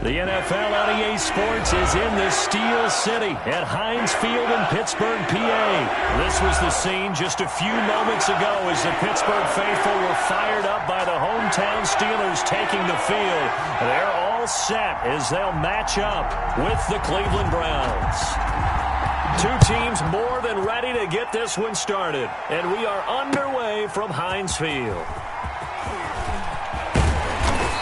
The NFL on EA Sports is in the Steel City at Heinz Field in Pittsburgh, PA. This was the scene just a few moments ago as the Pittsburgh faithful were fired up by the hometown Steelers taking the field. They're all set as they'll match up with the Cleveland Browns. Two teams more than ready to get this one started, and we are underway from Heinz Field.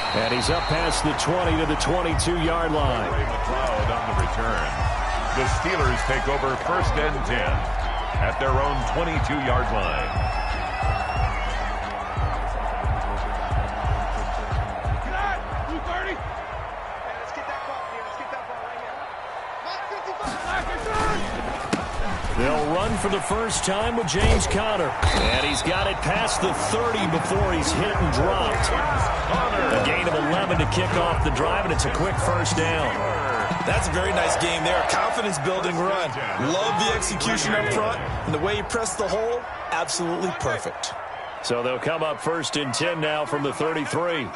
And he's up past the 20 to the 22-yard line. McLeod on the return. The Steelers take over 1st and 10 at their own 22-yard line. They'll run for the first time with James Conner. And he's got it past the 30 before he's hit and dropped. A gain of 11 to kick off the drive, and it's a quick first down. That's a very nice game there. Confidence-building run. Love the execution up front, and the way he pressed the hole, absolutely perfect. So they'll come up 1st and 10 now from the 33.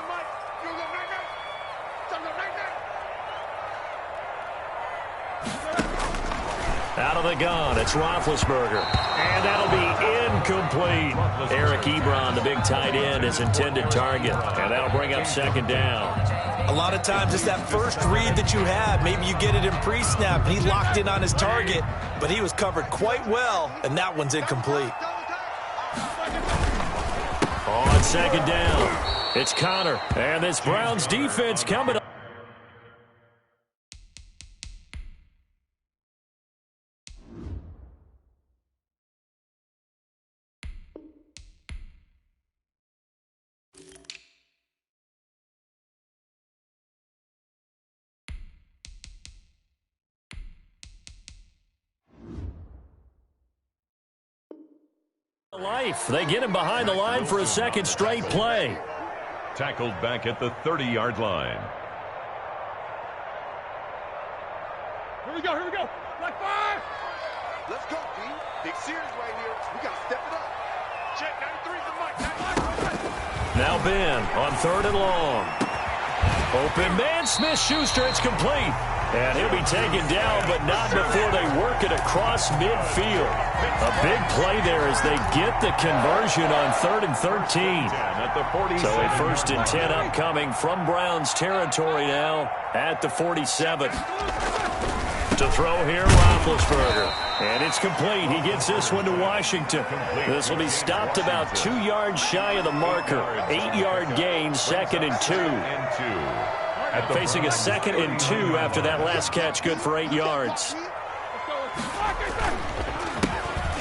Out of the gun, it's Roethlisberger. And that'll be incomplete. Eric Ebron, the big tight end, is intended target. And that'll bring up 2nd down. A lot of times it's that first read that you have. Maybe you get it in pre-snap. He locked in on his target, but he was covered quite well, and that one's incomplete. On 2nd down, it's Conner. And this Browns defense coming up. Life. They get him behind the line for a 2nd straight play. Tackled back at the 30-yard line. Here we go. Black 5. Let's go, D. Big series right here. We got to step it up. Check 93's the mic. Now Ben on 3rd and long. Open man, Smith-Schuster, it's complete. And he'll be taken down, but not before they work it across midfield. A big play there as they get the conversion on 3rd and 13. So a 1st and 10 upcoming from Browns territory now at the 47. To throw here, Roethlisberger. And it's complete. He gets this one to Washington. This will be stopped about 2 yards shy of the marker. 8-yard gain, 2nd and 2. Facing a 2nd and 2 after that last catch, good for 8 yards.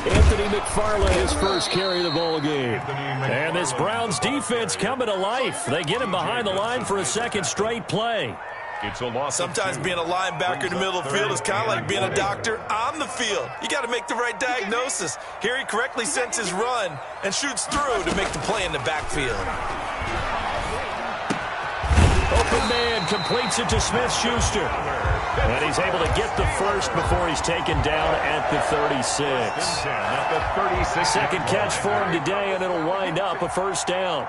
Anthony McFarland, his first carry of the ball game. And this Browns defense coming to life. They get him behind the line for a 2nd straight play. Sometimes being a linebacker in the middle of the field is kind of like being a doctor on the field. You got to make the right diagnosis. Here he correctly senses his run and shoots through to make the play in the backfield. Open man completes it to Smith-Schuster. And he's able to get the first before he's taken down at the 36. 2nd catch for him today, and it'll wind up a 1st down.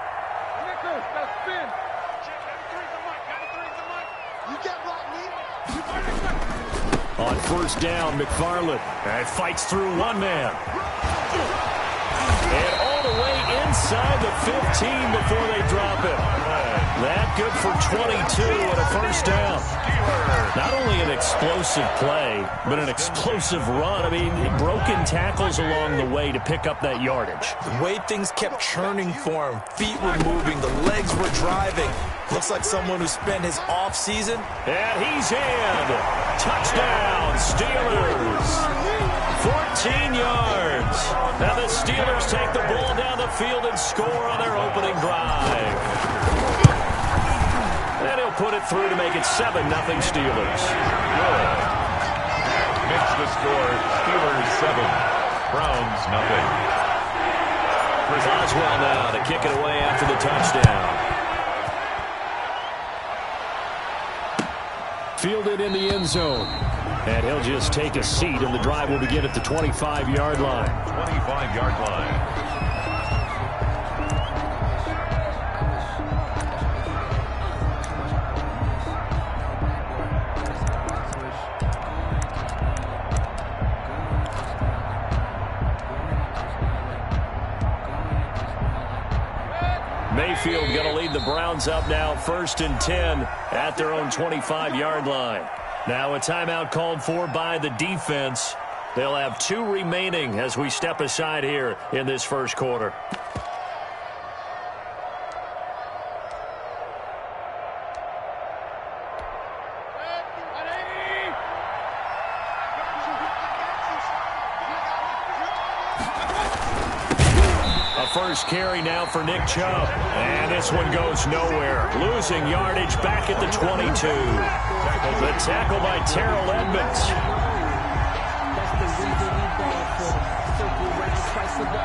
On 1st down, McFarland. And fights through one man. And all the way inside the 15 before they drop it. That good for 22 and a 1st down. Not only an explosive play, but an explosive run. I mean, broken tackles along the way to pick up that yardage. The way things kept churning for him. Feet were moving. The legs were driving. Looks like someone who spent his offseason. And he's in. Touchdown, Steelers. 14 yards. Now the Steelers take the ball down the field and score on their opening drive. And he'll put it through to make it 7-0 Steelers. Good. Makes the score Steelers 7, Browns 0. Boswell now to kick it away after the touchdown. Fielded in the end zone. And he'll just take a seat, and the drive will begin at the 25-yard line. 25-yard line. Mayfield going to lead the Browns up now 1st and 10 at their own 25-yard line. Now a timeout called for by the defense. They'll have 2 remaining as we step aside here in this first quarter. First carry now for Nick Chubb. And this one goes nowhere. Losing yardage back at the 22. The tackle by Terrell Edmonds.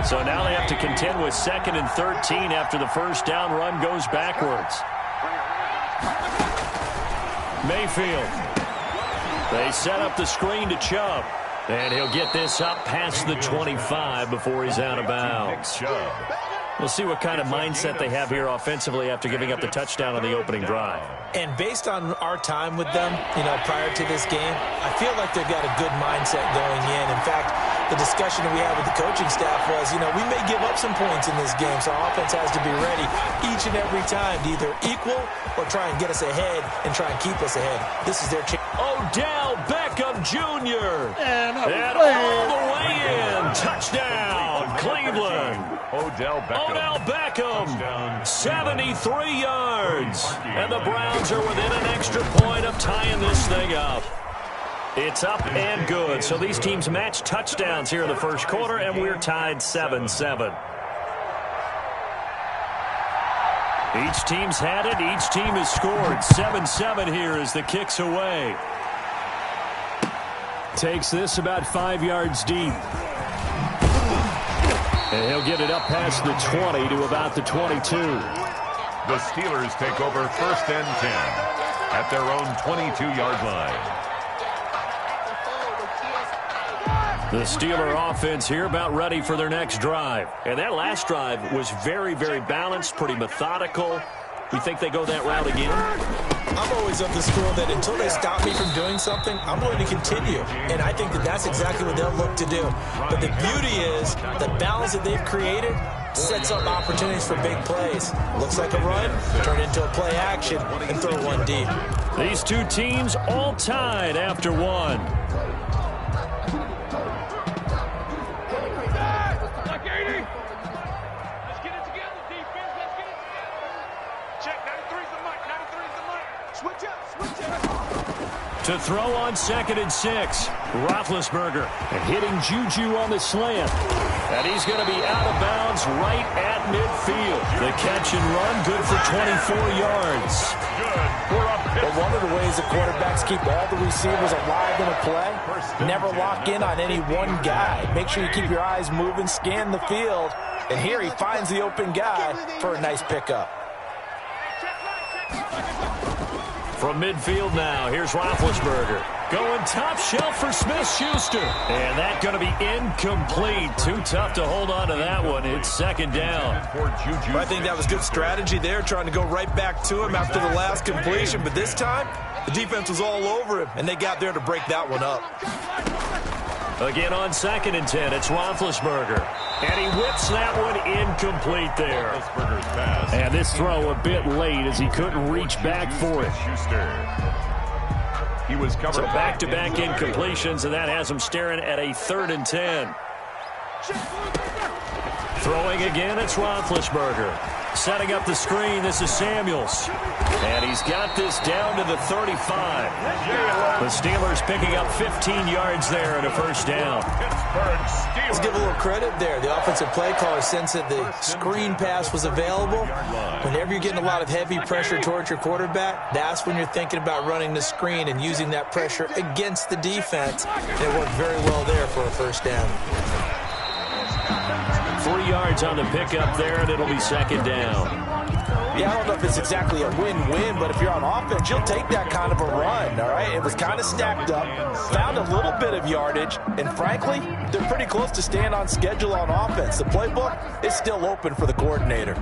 So now they have to contend with 2nd and 13 after the first down run goes backwards. Mayfield. They set up the screen to Chubb. And he'll get this up past the 25 before he's out of bounds. We'll see what kind of mindset they have here offensively after giving up the touchdown on the opening drive. And based on our time with them, prior to this game, I feel like they've got a good mindset going in. In fact, the discussion that we had with the coaching staff was, we may give up some points in this game, so our offense has to be ready each and every time to either equal or try and get us ahead and try and keep us ahead. This is their chance. Odell Beckham Jr. And all the way in. Touchdown, Cleveland. Odell Beckham. 73 yards. And the Browns are within an extra point of tying this thing up. It's up and good. So these teams match touchdowns here in the first quarter, and we're tied 7-7. Each team's had it. Each team has scored. 7-7 here as the kick's away. Takes this about 5 yards deep. And he'll get it up past the 20 to about the 22. The Steelers take over 1st and 10 at their own 22-yard line. The Steeler offense here about ready for their next drive. And that last drive was very, very balanced, pretty methodical. You think they go that route again? I'm always of the school that until they stop me from doing something, I'm going to continue. And I think that that's exactly what they'll look to do. But the beauty is the balance that they've created sets up opportunities for big plays. Looks like a run, turn into a play action, and throw one deep. These two teams all tied after one. To throw on 2nd and 6. Roethlisberger hitting Juju on the slant. And he's going to be out of bounds right at midfield. The catch and run good for 24 yards. Well, one of the ways the quarterbacks keep all the receivers alive in a play, never lock in on any one guy. Make sure you keep your eyes moving, scan the field. And here he finds the open guy for a nice pickup. From midfield now, here's Roethlisberger. Going top shelf for Smith-Schuster. And that's going to be incomplete. Too tough to hold on to that one. It's 2nd down. I think that was good strategy there, trying to go right back to him after the last completion. But this time, the defense was all over him, and they got there to break that one up. Again on 2nd and 10, it's Roethlisberger. And he whips that one incomplete there. And this throw a bit late as he couldn't reach back for it. He was covered. So back-to-back incompletions, and that has him staring at a 3rd and 10. Throwing again, it's Roethlisberger. Setting up the screen, this is Samuels. And he's got this down to the 35. The Steelers picking up 15 yards there and a first down. Let's give a little credit there. The offensive play caller sensed that the screen pass was available. Whenever you're getting a lot of heavy pressure towards your quarterback, that's when you're thinking about running the screen and using that pressure against the defense. And it worked very well there for a first down. 3 yards on the pickup there, and it'll be 2nd down. Yeah, I don't know if it's exactly a win-win, but if you're on offense, you'll take that kind of a run, all right? It was kind of stacked up, found a little bit of yardage, and frankly, they're pretty close to staying on schedule on offense. The playbook is still open for the coordinator.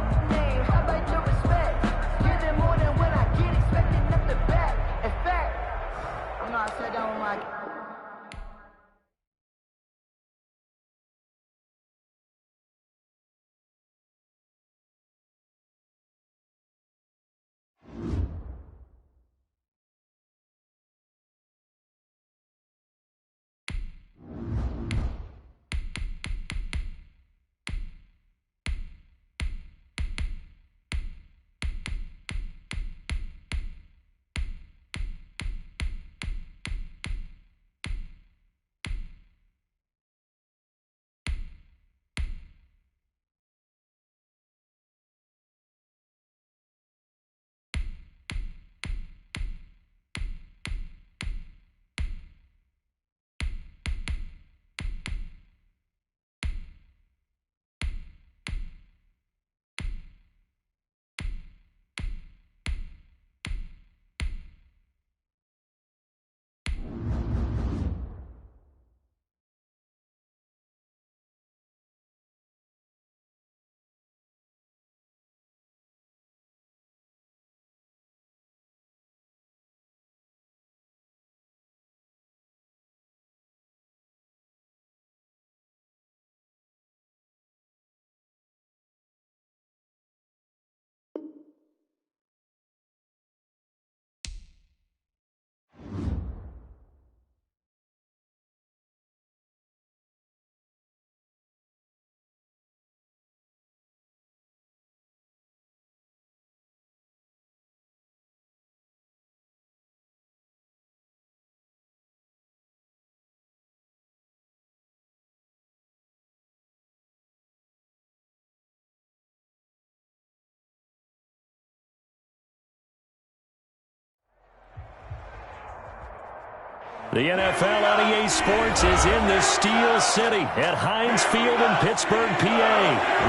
The NFL on EA Sports is in the Steel City at Heinz Field in Pittsburgh, PA.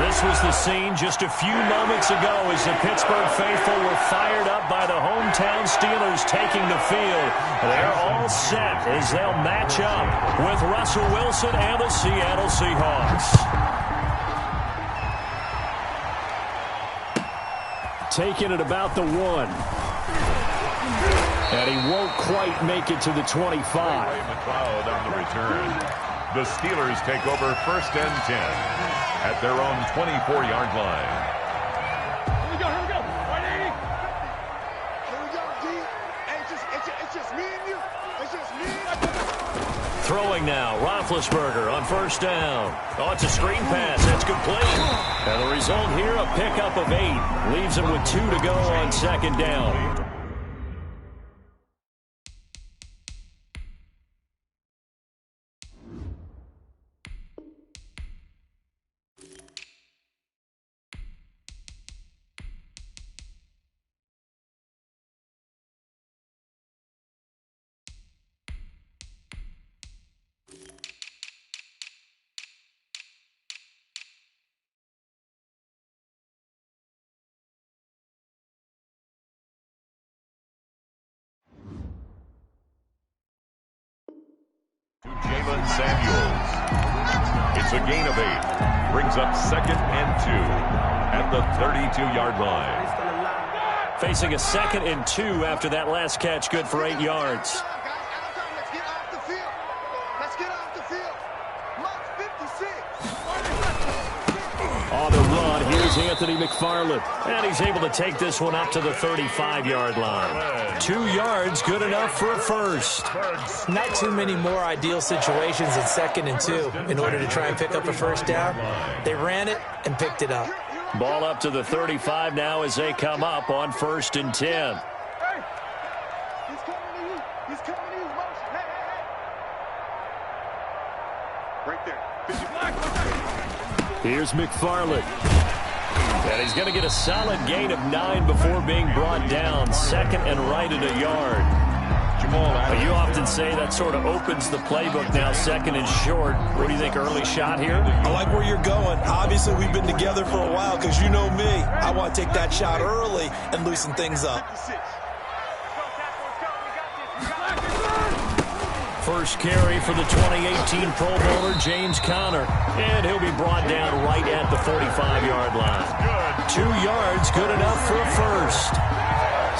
This was the scene just a few moments ago as the Pittsburgh faithful were fired up by the hometown Steelers taking the field. They're all set as they'll match up with Russell Wilson and the Seattle Seahawks. Taking it about the 1. And he won't quite make it to the 25. McLeod on the return. The Steelers take over 1st and 10 at their own 24-yard line. Here we go. Right, 80. Here we go, D. Hey, it's just me and you. It's just me and you. Throwing now, Roethlisberger on 1st down. Oh, it's a screen pass. That's complete. And the result here, a pickup of 8. Leaves him with 2 to go on 2nd down. Jalen Samuels. It's a gain of 8. Brings up 2nd and 2 at the 32-yard line. Facing a 2nd and 2 after that last catch, good for 8 yards. Let's get off the field. Let's get off the field. Mark 56. On the run, here's Anthony McFarland. And he's able to take this one up to the 35-yard line. 2 yards, good enough for a first. Not too many more ideal situations in 2nd and 2 in order to try and pick up a first down. They ran it and picked it up. Ball up to the 35 now as they come up on 1st and 10. Hey, he's coming to you. He's coming to you. Motion. Hey. Right there. Here's McFarland. And he's going to get a solid gain of 9 before being brought down. 2nd and right at a yard. You often say that sort of opens the playbook now, 2nd and short. What do you think, early shot here? I like where you're going. Obviously, we've been together for a while because you know me. I want to take that shot early and loosen things up. First carry for the 2018 Pro Bowler, James Conner. And he'll be brought down right at the 45-yard line. 2 yards, good enough for a first.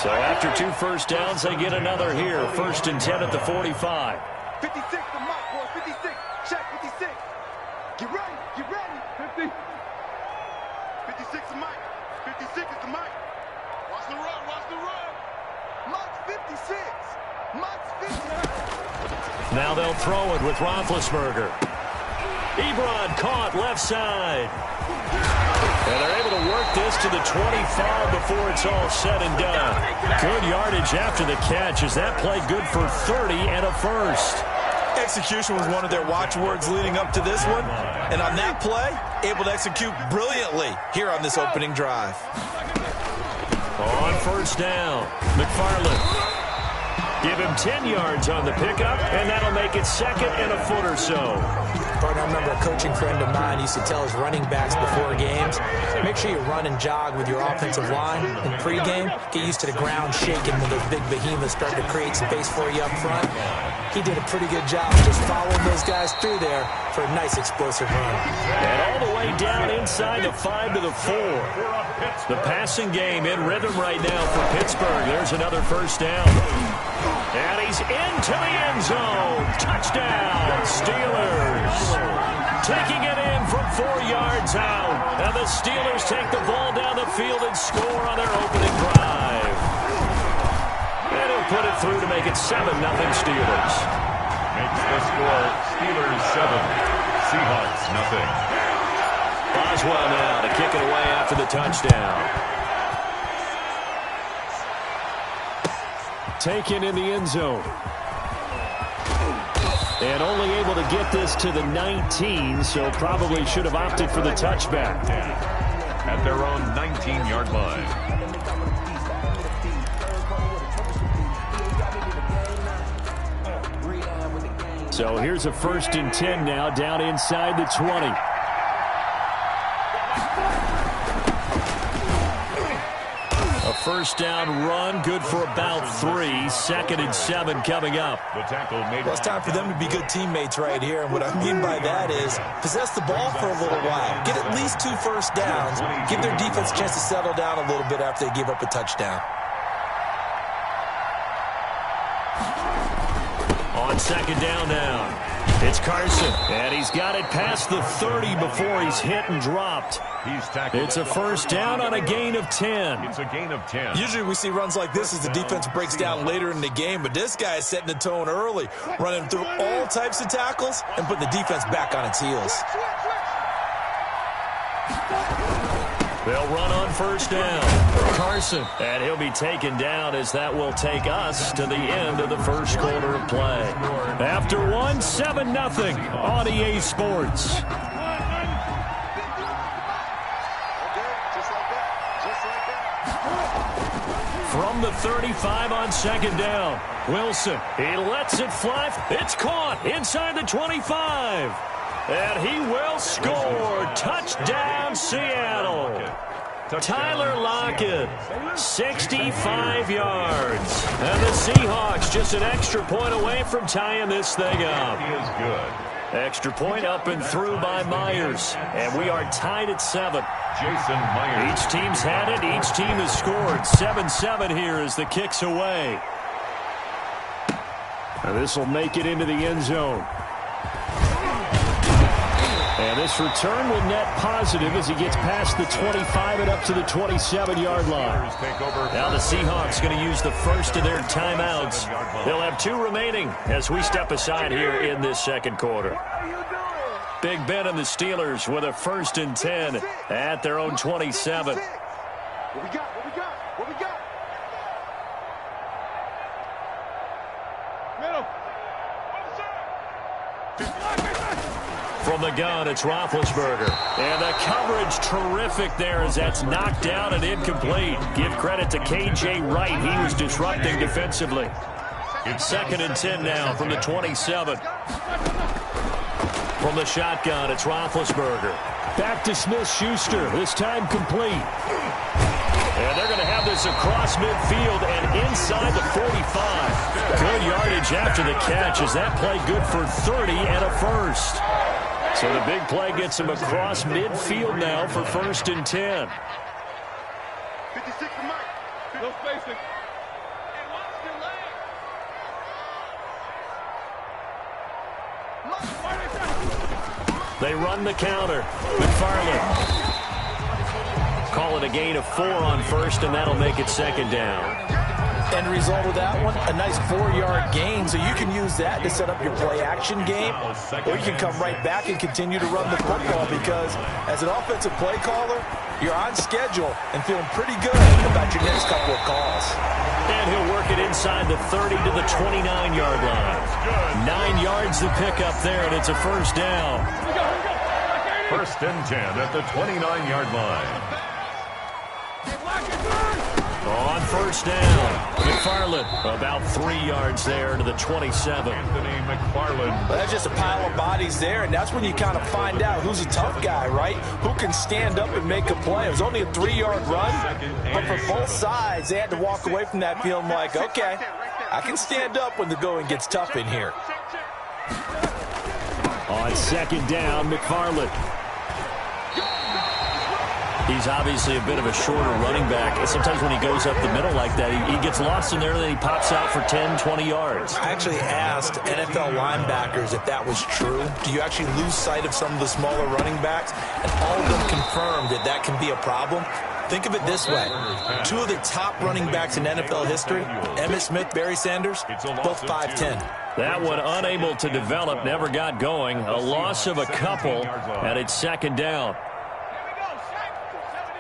So after 2 first downs, they get another here. 1st and 10 at the 45. 56 the mark, boy. 56. Check 56. Get ready. 50. 56 the mic. 56 is the mic. Watch the run. Mark's 56. Mark's 56. Now they'll throw it with Roethlisberger. Ebron caught left side. And they're able to work this to the 25 before it's all said and done. Good yardage after the catch as that play good for 30 and a first. Execution was one of their watchwords leading up to this one. And on that play, able to execute brilliantly here on this opening drive. On 1st down, McFarland. Give him 10 yards on the pickup, and that'll make it 2nd and a foot or so. Partner, I remember a coaching friend of mine used to tell his running backs before games, make sure you run and jog with your offensive line in pregame. Get used to the ground shaking when those big behemoths start to create space for you up front. He did a pretty good job just following those guys through there for a nice explosive run. And all the way down inside the 5 to the 4. The passing game in rhythm right now for Pittsburgh. There's another first down. And he's into the end zone. Touchdown, Steelers. Taking it in from 4 yards out. And the Steelers take the ball down the field and score on their opening drive. And he'll put it through to make it 7-0 Steelers. Makes the score Steelers 7, Seahawks nothing. Boswell now to kick it away after the touchdown. Taken in the end zone. And only able to get this to the 19, so probably should have opted for the touchback. At their own 19-yard line. So here's a 1st and 10 now, down inside the 20. A 1st down run, good for about 3. 2nd and 7 coming up. Well, it's time for them to be good teammates right here. And what I mean by that is possess the ball for a little while. Get at least 2 first downs. Give their defense a chance to settle down a little bit after they give up a touchdown. On 2nd down now, it's Carson, and he's got it past the 30 before he's hit and dropped. It's a 1st down on a gain of 10. It's a gain of 10. Usually we see runs like this as the defense breaks down later in the game, but this guy is setting the tone early, running through all types of tackles and putting the defense back on its heels. They'll run on 1st down. Carson, and he'll be taken down as that will take us to the end of the 1st quarter of play. After 1, 7-0 on EA Sports. From the 35 on 2nd down, Wilson, he lets it fly. It's caught inside the 25. And he will score. Touchdown, Seattle. Tyler Lockett, 65 yards. And the Seahawks just an extra point away from tying this thing up. He is good. Extra point up and through by Myers. And we are tied at 7. Jason Myers. Each team's had it. Each team has scored. 7-7 here as the kick's away. And this will make it into the end zone. And this return will net positive as he gets past the 25 and up to the 27-yard line. Now the Seahawks going to use the first of their timeouts. They'll have 2 remaining as we step aside here in this 2nd quarter. Big Ben and the Steelers with a 1st and 10 at their own 27. What we got? What we got? What we got? Middle. From the gun, it's Roethlisberger. And the coverage terrific there as that's knocked down and incomplete. Give credit to K.J. Wright. He was disrupting defensively. It's 2nd and 10 now from the 27. From the shotgun, it's Roethlisberger. Back to Smith-Schuster, this time complete. And they're going to have this across midfield and inside the 45. Good yardage after the catch as that play good for 30 and a 1st. So the big play gets him across midfield now for 1st and 10. 56 to Mike. No spacing. They run the counter. McFarland. Call it a gain of 4 on 1st, and that'll make it 2nd down. End result of that one, a nice 4-yard gain, so you can use that to set up your play-action game, or you can come right back and continue to run the football because as an offensive play caller, you're on schedule and feeling pretty good about your next couple of calls. And he'll work it inside the 30 to the 29-yard line. 9 yards to pick up there, and it's a 1st down. 1st and 10 at the 29-yard line. On 1st down, McFarland about 3 yards there to the 27. Anthony McFarland. Well, that's just a pile of bodies there, and that's when you kind of find out who's a tough guy, right? Who can stand up and make a play. It was only a 3-yard run, but for both sides, they had to walk away from that feeling like, okay, I can stand up when the going gets tough in here. On 2nd down, McFarland. He's obviously a bit of a shorter running back. And sometimes when he goes up the middle like that, he gets lost in there, and then he pops out for 10, 20 yards. I actually asked NFL linebackers if that was true. Do you actually lose sight of some of the smaller running backs? And all of them confirmed that that can be a problem. Think of it this way. 2 of the top running backs in NFL history, Emmitt Smith, Barry Sanders, both 5'10". That one unable to develop, never got going. A loss of a couple, and it's 2nd down.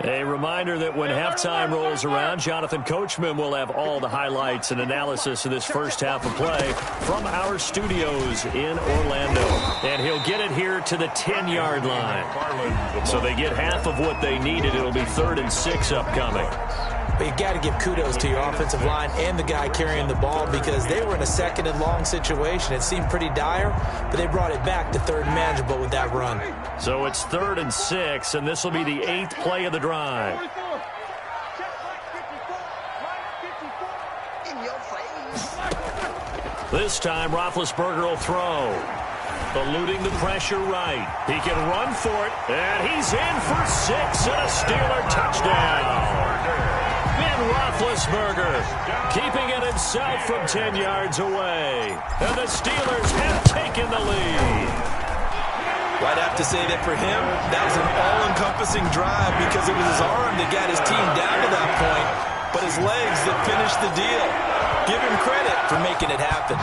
A reminder that when halftime rolls around, Jonathan Coachman will have all the highlights and analysis of this first half of play from our studios in Orlando. And he'll get it here to the 10-yard line. So they get half of what they needed. It'll be 3rd and 6 upcoming. But you got to give kudos to your offensive line and the guy carrying the ball because they were in a second and long situation. It seemed pretty dire, but they brought it back to third and manageable with that run. So it's 3rd and 6, and this will be the 8th play of the drive. This time, Roethlisberger will throw. Eluding the pressure right. He can run for it, and he's in for 6 and a Steeler touchdown. Ben Roethlisberger keeping it himself from 10 yards away. And the Steelers have taken the lead. Well, I'd have to say that for him, that was an all-encompassing drive because it was his arm that got his team down to that point, but his legs that finished the deal. Give him credit for making it happen.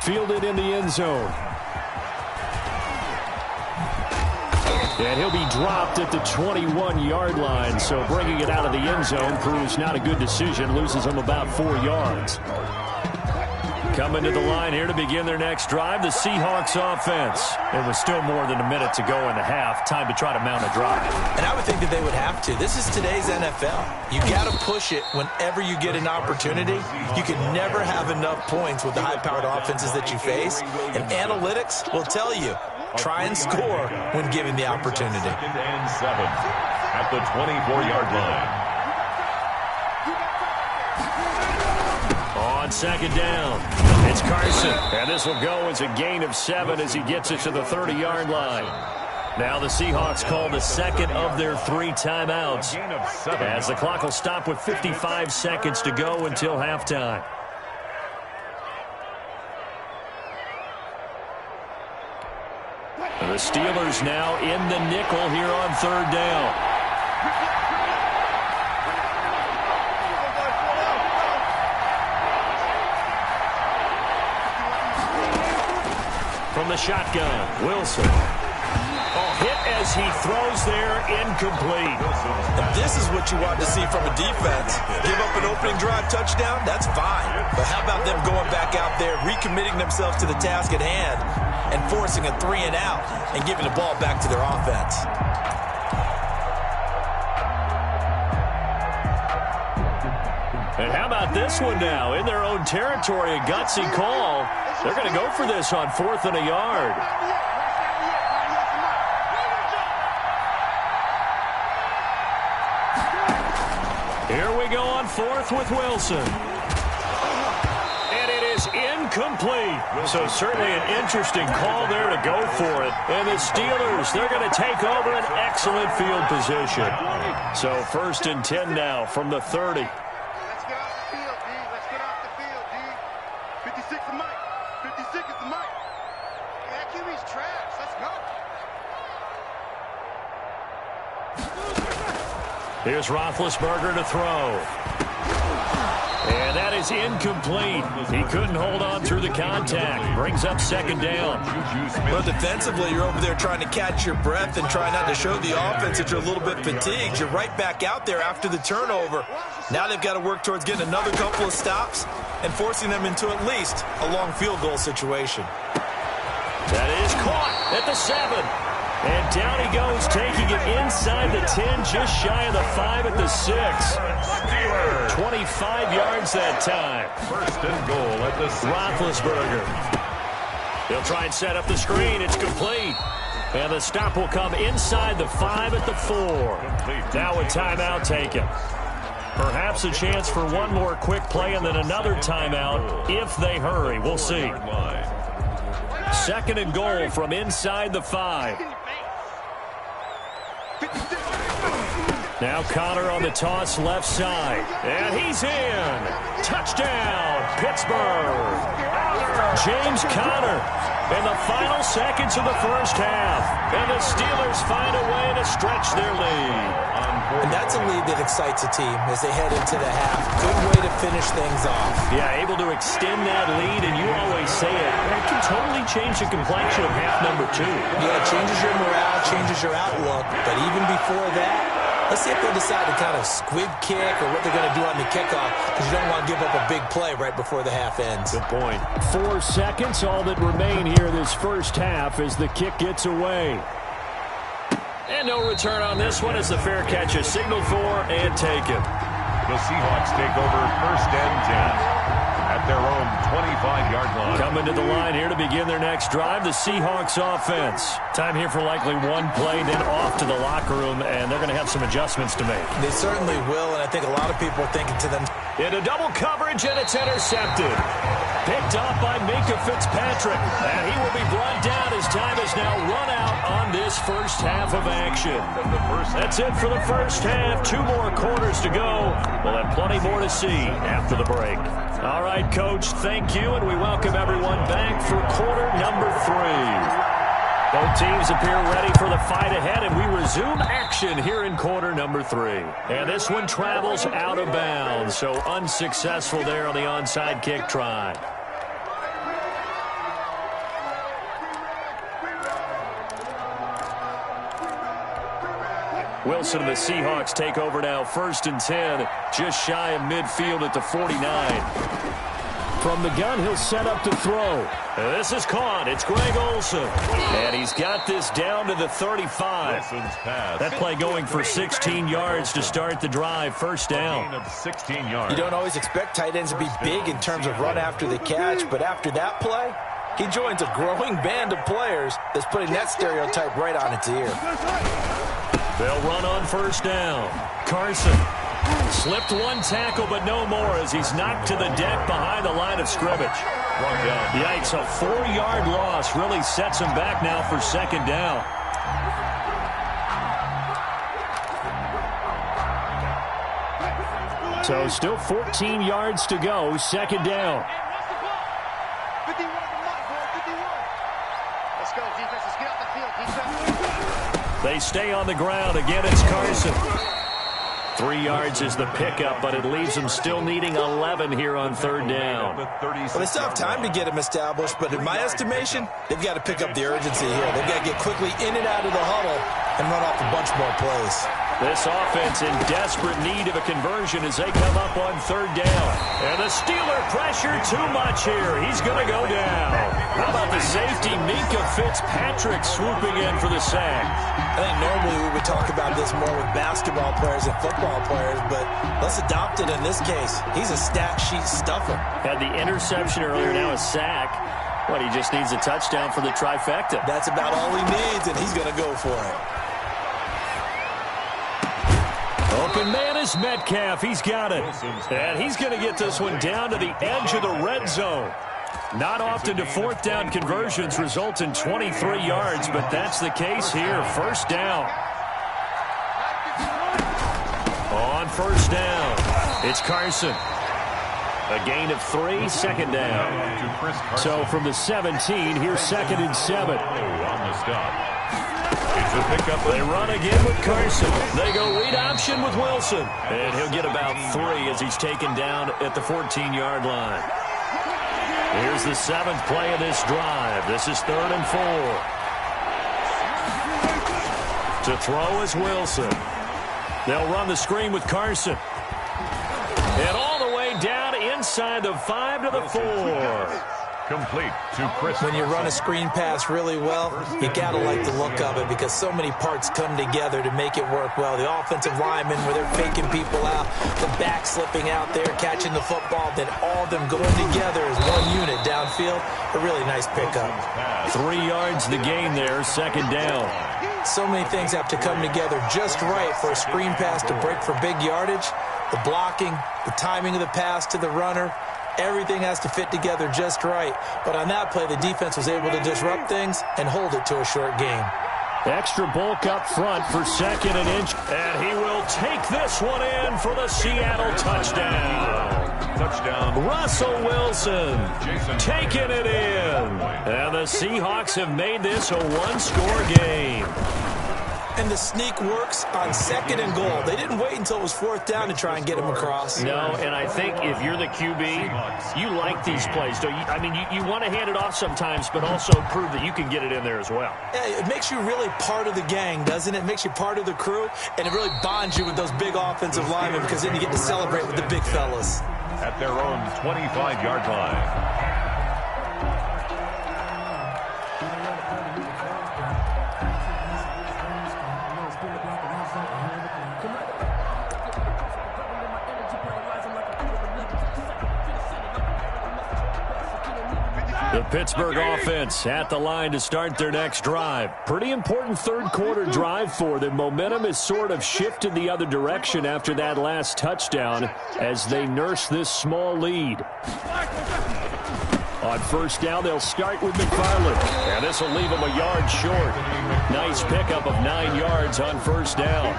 Fielded in the end zone. And he'll be dropped at the 21-yard line, so bringing it out of the end zone proves not a good decision, loses him about 4 yards. Coming to the line here to begin their next drive, the Seahawks offense. It was still more than a minute to go in the half. Time to try to mount a drive. And I would think that they would have to. This is today's NFL. You got to push it whenever you get an opportunity. You can never have enough points with the high-powered offenses that you face. And analytics will tell you, try and score when given the opportunity. 2nd and 7 at the 24-yard line. On 2nd down, it's Carson. And this will go as a gain of 7 as he gets it to the 30-yard line. Now the Seahawks call the second of their 3 timeouts, as the clock will stop with 55 seconds to go until halftime. The Steelers now in the nickel here on 3rd down. From the shotgun, Wilson. Oh, hit as he throws there, incomplete. And this is what you want to see from a defense. Give up an opening drive touchdown, that's fine. But how about them going back out there, recommitting themselves to the task at hand, and forcing a 3 and out, and giving the ball back to their offense. And how about this one now? In their own territory, a gutsy call. They're going to go for this on 4th and a yard. Here we go on 4th with Wilson. And it is incomplete. So certainly an interesting call there to go for it. And the Steelers, they're going to take over an excellent field position. So 1st and 10 now from the 30. Let's get off the field, D. Let's get off the field, D. 56 is Mike. 56 is the Mike. That QB's trash. Let's go. Here's Roethlisberger to throw. And that is incomplete. He couldn't hold on through the contact. Brings up 2nd down. Well, defensively, you're over there trying to catch your breath and try not to show the offense that you're a little bit fatigued. You're right back out there after the turnover. Now they've got to work towards getting another couple of stops and forcing them into at least a long field goal situation. That is caught at the 7. And down he goes, taking it inside the 10, just shy of the 5 at the 6. 25 yards that time. 1st and goal at the 6. Roethlisberger. He'll try and set up the screen. It's complete. And the stop will come inside the 5 at the 4. Now a timeout taken. Perhaps a chance for one more quick play and then another timeout if they hurry. We'll see. 2nd and goal from inside the 5. Now Connor on the toss left side. And he's in. Touchdown, Pittsburgh. James Conner in the final seconds of the first half. And the Steelers find a way to stretch their lead. And that's a lead that excites a team as they head into the half. Good way to finish things off. Yeah, able to extend that lead, and you always say it can totally change the complexion of half number 2. Yeah, it changes your morale, changes your outlook. But even before that, let's see if they decide to kind of squib kick or what they're going to do on the kickoff, because you don't want to give up a big play right before the half ends. Good point. 4 seconds, all that remain here this first half as the kick gets away. And no return on this one as the fair catch is signaled for and taken. The Seahawks take over 1st and 10. At their own 25-yard line. Coming to the line here to begin their next drive, the Seahawks offense. Time here for likely one play, then off to the locker room, and they're going to have some adjustments to make. They certainly will, and I think a lot of people are thinking to them. Into double coverage, and it's intercepted. Picked off by Minkah Fitzpatrick, and he will be brought down as time is now run out on this first half of action. That's it for the first half. 2 more quarters to go. We'll have plenty more to see after the break. All right, Coach, thank you, and we welcome everyone back for quarter number 3. Both teams appear ready for the fight ahead, and we resume action here in quarter number 3. And this one travels out of bounds, so unsuccessful there on the onside kick try. Wilson and the Seahawks take over now, 1st and 10, just shy of midfield at the 49. From the gun, he'll set up to throw. This is caught. It's Greg Olsen. And he's got this down to the 35. That play going for 16 yards to start the drive. 1st down. 16 yards. You don't always expect tight ends to be big in terms of run after the catch, but after that play, he joins a growing band of players that's putting that stereotype right on its ear. They'll run on 1st down. Carson slipped one tackle, but no more as he's knocked to the deck behind the line of scrimmage. Yikes, a 4-yard loss really sets him back now for 2nd down. So still 14 yards to go, 2nd down. 51 Let's go, defense. Let's get off the field, defense. They stay on the ground. Again, it's Carson. 3 yards is the pickup, but it leaves them still needing 11 here on 3rd down. Well, they still have time to get him established, but in my estimation, they've got to pick up the urgency here. They've got to get quickly in and out of the huddle and run off a bunch more plays. This offense in desperate need of a conversion as they come up on 3rd down. And the Steeler pressure too much here. He's going to go down. How about the safety, Minkah Fitzpatrick, swooping in for the sack? I think normally we would talk about this more with basketball players and football players, but let's adopt it in this case. He's a stat sheet stuffer. Had the interception earlier, now a sack. What, he just needs a touchdown for the trifecta. That's about all he needs, and he's going to go for it. Open man is Metcalf. He's got it. And he's going to get this one down to the edge of the red zone. Not often do 4th down conversions result in 23 yards, but that's the case here. 1st down. On 1st down, it's Carson. A gain of 3, 2nd down. So from the 17, here's 2nd and 7. On the stop. It's a pickup. They run again with Carson. They go read option with Wilson. And he'll get about 3 as he's taken down at the 14-yard line. Here's the 7th play of this drive. This is 3rd and 4. To throw is Wilson. They'll run the screen with Carson. And all the way down inside the 5 to the 4. Complete to Chris. When you run a screen pass really well, you got to like the look of it because so many parts come together to make it work well. The offensive linemen, where they're faking people out, the back slipping out there, catching the football, then all of them going together as one unit downfield. A really nice pickup. 3 yards the gain there, 2nd down. So many things have to come together just right for a screen pass to break for big yardage. The blocking, the timing of the pass to the runner, everything has to fit together just right. But on that play, the defense was able to disrupt things and hold it to a short game. Extra bulk up front for 2nd and inch. And he will take this one in for the Seattle touchdown. Russell Wilson taking it in. And the Seahawks have made this a 1-score game. And the sneak works on 2nd and goal. They didn't wait until it was 4th down to try and get him across. No, and I think if you're the QB, you like these plays. Don't you? I mean, you want to hand it off sometimes, but also prove that you can get it in there as well. Yeah, it makes you really part of the gang, doesn't it? It makes you part of the crew, and it really bonds you with those big offensive linemen because then you get to celebrate with the big fellas. At their own 25-yard line. The Pittsburgh offense at the line to start their next drive. Pretty important third-quarter drive for them. Momentum has sort of shifted the other direction after that last touchdown as they nurse this small lead. On first down, they'll start with McFarland, and this will leave them a yard short. Nice pickup of 9 yards on first down.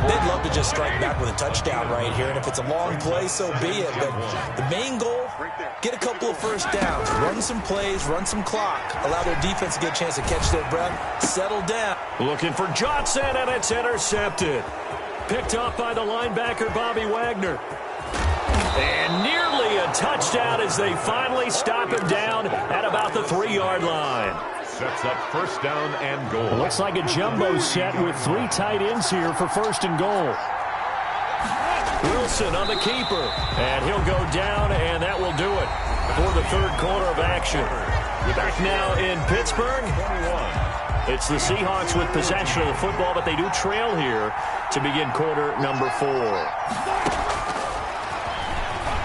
They'd love to just strike back with a touchdown right here, and if it's a long play, so be it. But the main goal, get a couple of first downs, run some plays, run some clock, allow their defense to get a chance to catch their breath, settle down. Looking for Johnson, and it's intercepted. Picked up by the linebacker, Bobby Wagner. And nearly a touchdown as they finally stop him down at about the 3-yard line. Sets up first down and goal. Looks like a jumbo set with 3 tight ends here for first and goal. Wilson on the keeper, and he'll go down, and that will do it for the third quarter of action. Back now in Pittsburgh. It's the Seahawks with possession of the football, but they do trail here to begin quarter number 4.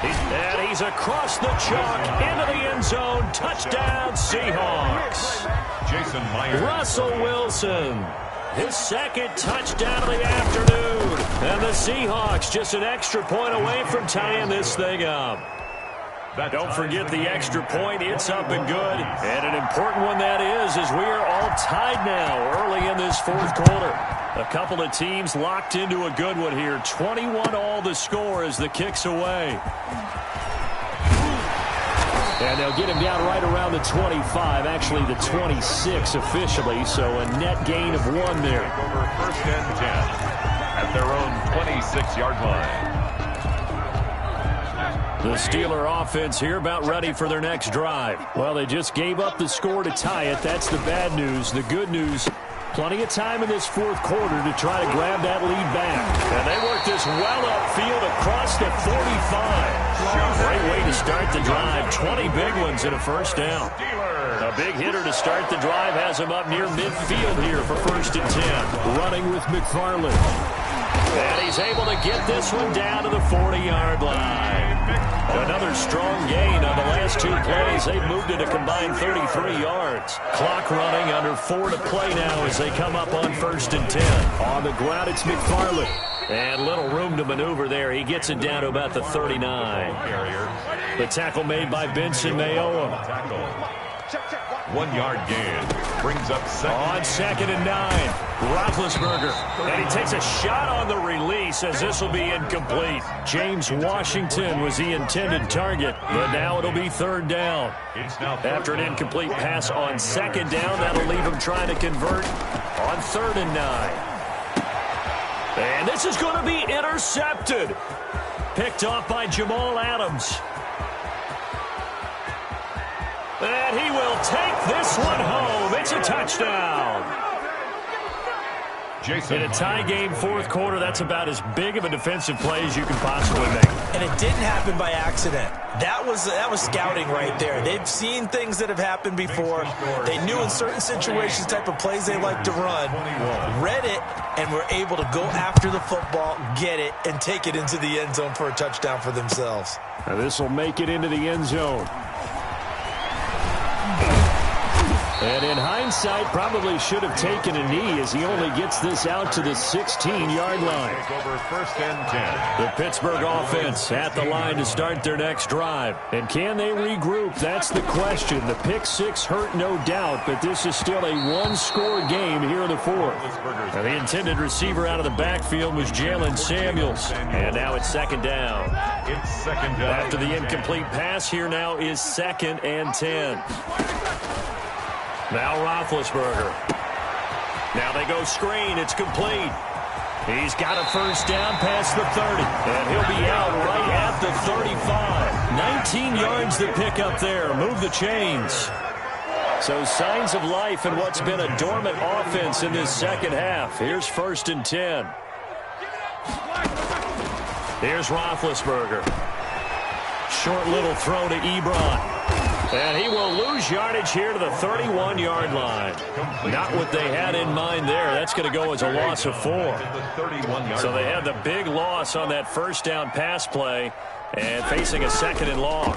And he's across the chalk into the end zone. Touchdown, Seahawks. Jason Myers. Russell Wilson, his second touchdown of the afternoon. And the Seahawks just an extra point away from tying this thing up. Don't forget the extra point. It's up and good. And an important one that is, as we are all tied now early in this fourth quarter. A couple of teams locked into a good one here. 21-all the score as the kick's away. And they'll get him down right around the 25, actually the 26 officially, so a net gain of 1 there. Over first and 10 at their own 26-yard line. The Steeler offense here about ready for their next drive. Well, they just gave up the score to tie it. That's the bad news. The good news, plenty of time in this fourth quarter to try to grab that lead back. And they work this well upfield across the 45. Great way to start the drive. 20 big ones and a first down. A big hitter to start the drive has him up near midfield here for first and 10. Running with McFarland. And he's able to get this one down to the 40-yard line. Another strong gain on the last 2 plays. They've moved it a combined 33 yards. Clock running under 4 to play now as they come up on first and 10. On the ground, it's McFarland. And little room to maneuver there. He gets it down to about the 39. The tackle made by Benson Mayoa. 1 yard gain. Brings up second. On second and 9. Roethlisberger. And he takes a shot on the release as this will be incomplete. James Washington was the intended target, but now it'll be third down. After an incomplete pass on second down, that'll leave him trying to convert on third and 9. And this is going to be intercepted. Picked off by Jamal Adams. And he will take this one home. It's a touchdown. In a tie game fourth quarter, that's about as big of a defensive play as you can possibly make. And it didn't happen by accident. That was scouting right there. They've seen things that have happened before. They knew in certain situations type of plays they like to run, read it, and were able to go after the football, get it, and take it into the end zone for a touchdown for themselves. Now this will make it into the end zone. And in hindsight, probably should have taken a knee as he only gets this out to the 16-yard line. Over first and 10. The Pittsburgh offense at the line to start their next drive. And can they regroup? That's the question. The pick six hurt, no doubt, but this is still a one-score game here in the fourth. Now, the intended receiver out of the backfield was Jalen Samuels. And now it's second down. It's second down. After the incomplete pass, here now is second and 10. Now Roethlisberger. Now they go screen. It's complete. He's got a first down past the 30. And he'll be out right at the 35. 19 yards to pick up there. Move the chains. So signs of life in what's been a dormant offense in this second half. Here's first and 10. Here's Roethlisberger. Short little throw to Ebron. And he will lose yardage here to the 31-yard line. Not what they had in mind there. That's going to go as a loss of 4. So they had the big loss on that first down pass play and facing a second and long.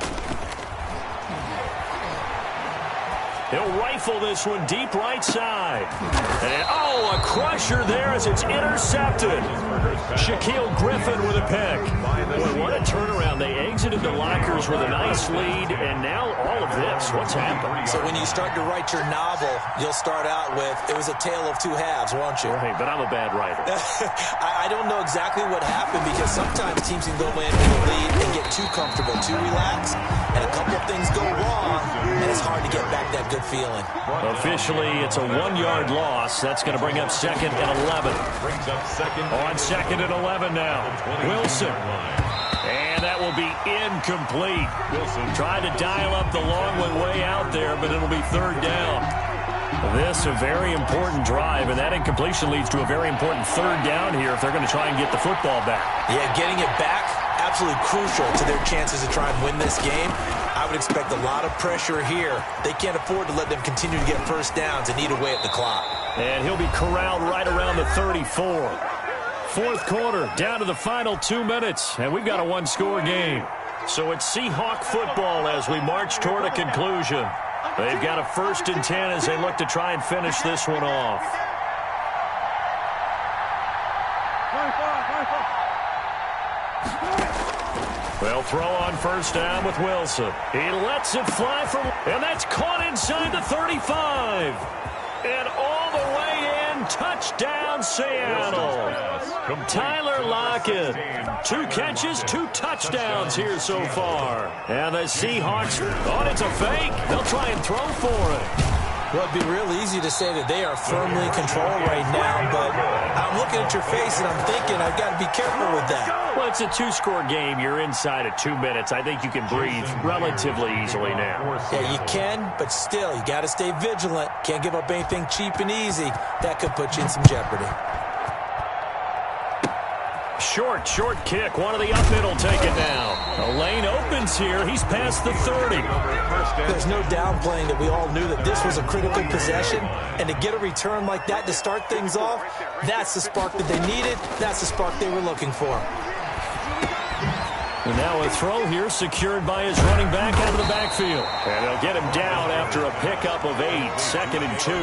He'll rifle this one deep right side. And, oh, a crusher there as it's intercepted. Shaquille Griffin with a pick. Boy, what a turnaround. They exited the lockers with a nice lead, and now all of this. What's happened? So when you start to write your novel, you'll start out with, it was a tale of two halves, won't you? Right, but I'm a bad writer. I don't know exactly what happened because sometimes teams can go in with a lead and get too comfortable, too relaxed, and a couple of things go wrong, and it's hard to get back that good feeling. Officially, it's a 1-yard loss. That's going to bring up 2nd and 11. Brings up second. On 2nd and 11 now. Wilson. And that will be incomplete. Wilson tried to dial up the long way out there, but it'll be 3rd down. This a very important drive, and that incompletion leads to a very important 3rd down here if they're going to try and get the football back. Yeah, getting it back, absolutely crucial to their chances to try and win this game. I would expect a lot of pressure here. They can't afford to let them continue to get first downs and eat away at the clock. And he'll be corralled right around the 34. 4th quarter, down to the final 2 minutes, and we've got a 1-score game. So it's Seahawk football as we march toward a conclusion. They've got a 1st and 10 as they look to try and finish this one off. They'll throw on 1st down with Wilson. He lets it fly from, and that's caught inside the 35. And all the way in, touchdown Seattle. Tyler Lockett, 2 catches, 2 touchdowns here so far. And the Seahawks, oh, it's a fake. They'll try and throw for it. Well, it'd be real easy to say that they are firmly in control right now, but I'm looking at your face and I'm thinking I've got to be careful with that. Well, it's a 2-score game. You're inside of 2 minutes. I think you can breathe relatively easily now. Yeah, you can, but still, you got to stay vigilant. Can't give up anything cheap and easy. That could put you in some jeopardy. Short kick. One of the up middle take it now. The lane opens here. He's past the 30. There's no downplaying that we all knew that this was a critical possession, and to get a return like that to start things off, that's the spark that they needed. That's the spark they were looking for. And now a throw here secured by his running back out of the backfield. And they'll get him down after a pickup of 8. 2nd and 2.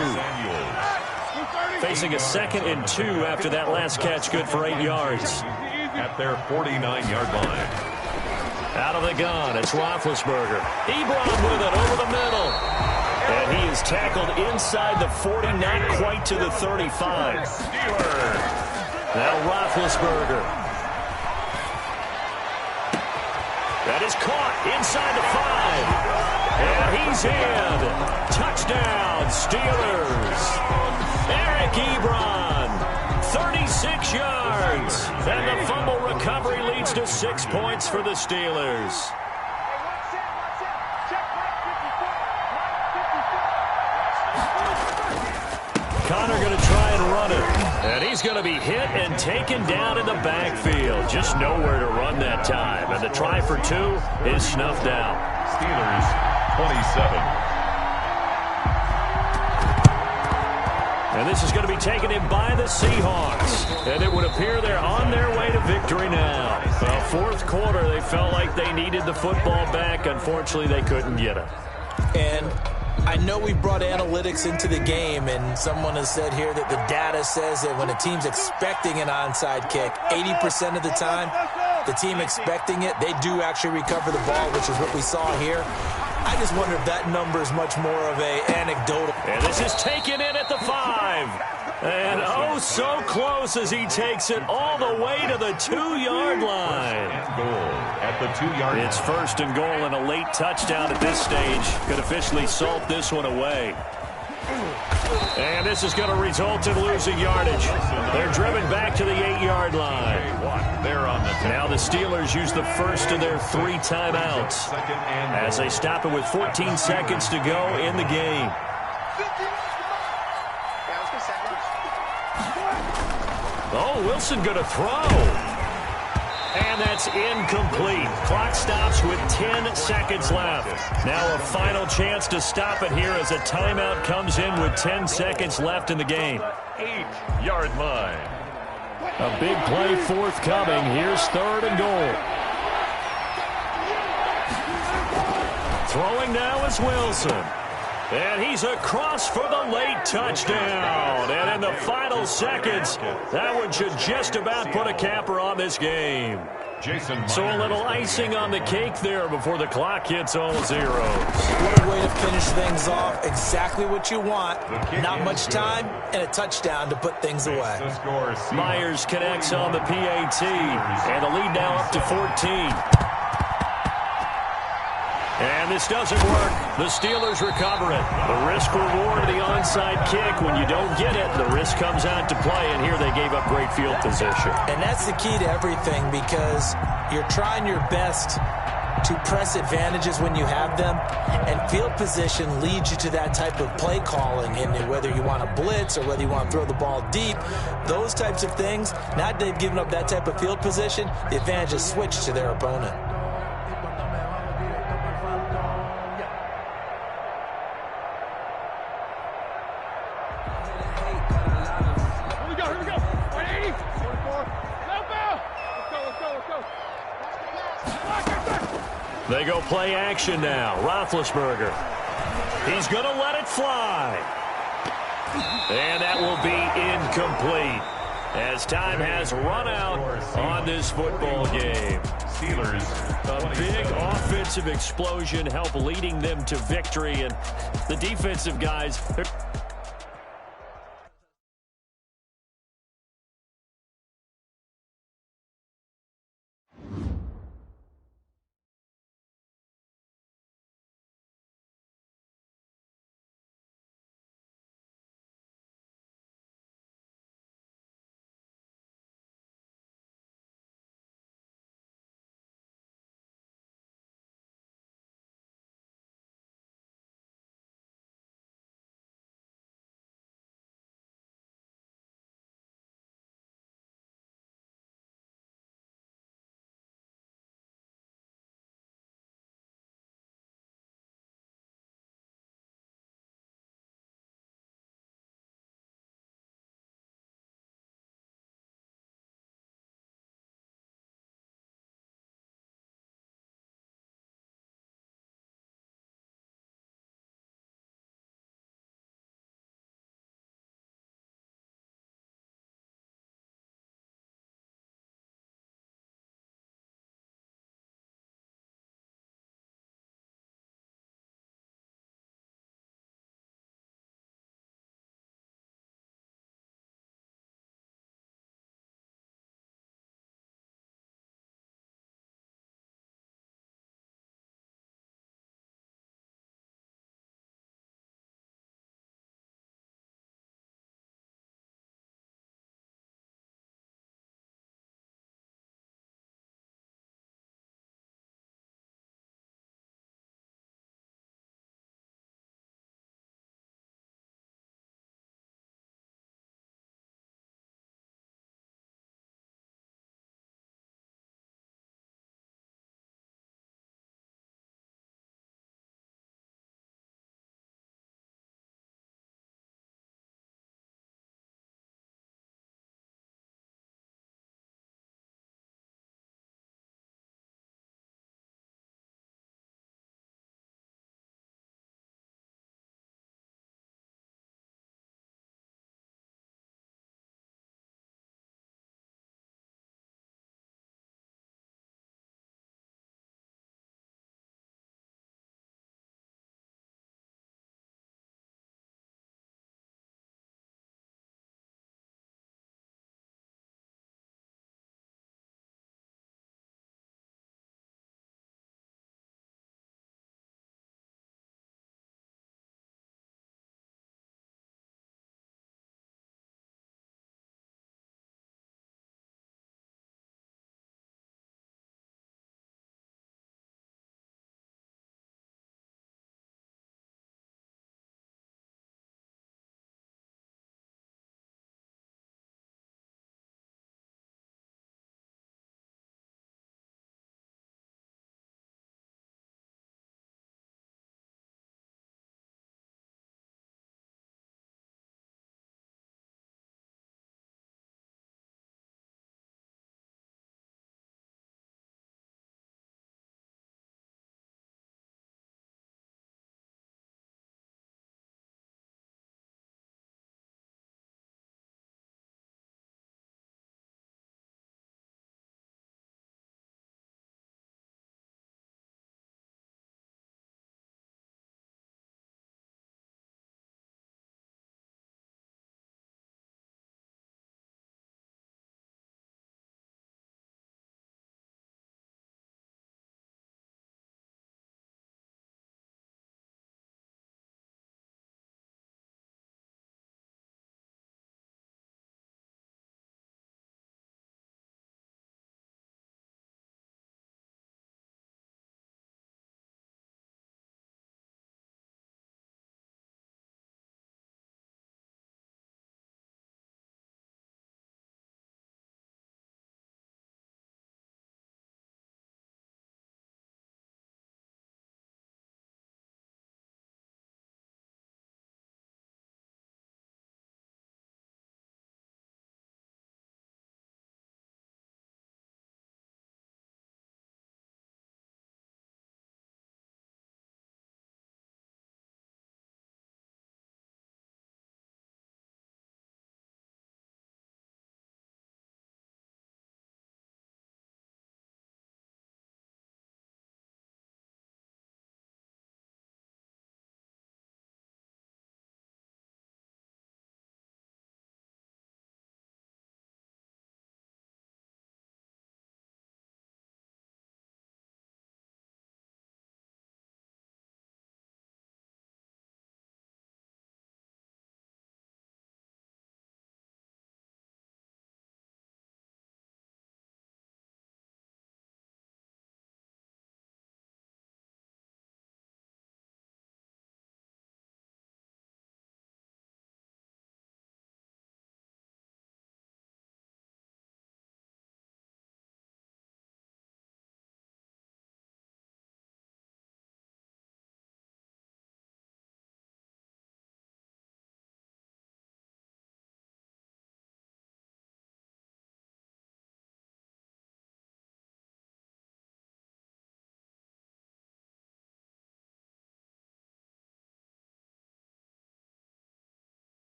Facing a 2nd and 2 after that last catch, good for 8 yards. At their 49-yard line. Out of the gun, it's Roethlisberger. Ebron with it over the middle. And he is tackled inside the 40, not quite to the 35. Now Roethlisberger. That is caught inside the 5. And he's in. Touchdown, Steelers. Eric Ebron, 36 yards. And the fumble recovery leads to 6 points for the Steelers. Connor going to try and run it. And he's going to be hit and taken down in the backfield. Just nowhere to run that time. And the try for 2 is snuffed out. Steelers, 27. And this is going to be taken in by the Seahawks. And it would appear they're on their way to victory now. The 4th quarter, they felt like they needed the football back. Unfortunately, they couldn't get it. And I know we brought analytics into the game, and someone has said here that the data says that when a team's expecting an onside kick, 80% of the time, the team expecting it, they do actually recover the ball, which is what we saw here. I just wonder if that number is much more of a anecdotal. And this is taken in at the 5. And oh, so close as he takes it all the way to the 2-yard line. Goal at the 2-yard line. It's 1st and goal, and a late touchdown at this stage could officially salt this one away. And this is going to result in losing yardage. They're driven back to the 8-yard line. Now the Steelers use the first of their 3 timeouts as they stop it with 14 seconds to go in the game. Oh, Wilson going to throw. And that's incomplete. Clock stops with 10 seconds left. Now a final chance to stop it here as a timeout comes in with 10 seconds left in the game. 8-yard line. A big play forthcoming. Here's 3rd and goal. Throwing now is Wilson. And he's across for the late touchdown. And in the final seconds, that one should just about put a capper on this game. So a little icing on the cake there before the clock hits all zeros. What a way to finish things off. Exactly what you want. Not much time and a touchdown to put things away. Myers connects on the PAT. And the lead now up to 14. And this doesn't work. The Steelers recover it. The risk-reward of the onside kick. When you don't get it, the risk comes out to play. And here they gave up great field position. And that's the key to everything, because you're trying your best to press advantages when you have them. And field position leads you to that type of play calling. And whether you want to blitz or whether you want to throw the ball deep, those types of things, now that they've given up that type of field position, the advantage is switched to their opponent. They go play action now. Roethlisberger. He's going to let it fly. And that will be incomplete, as time has run out on this football game. Steelers. A big offensive explosion helped leading them to victory. And the defensive guys...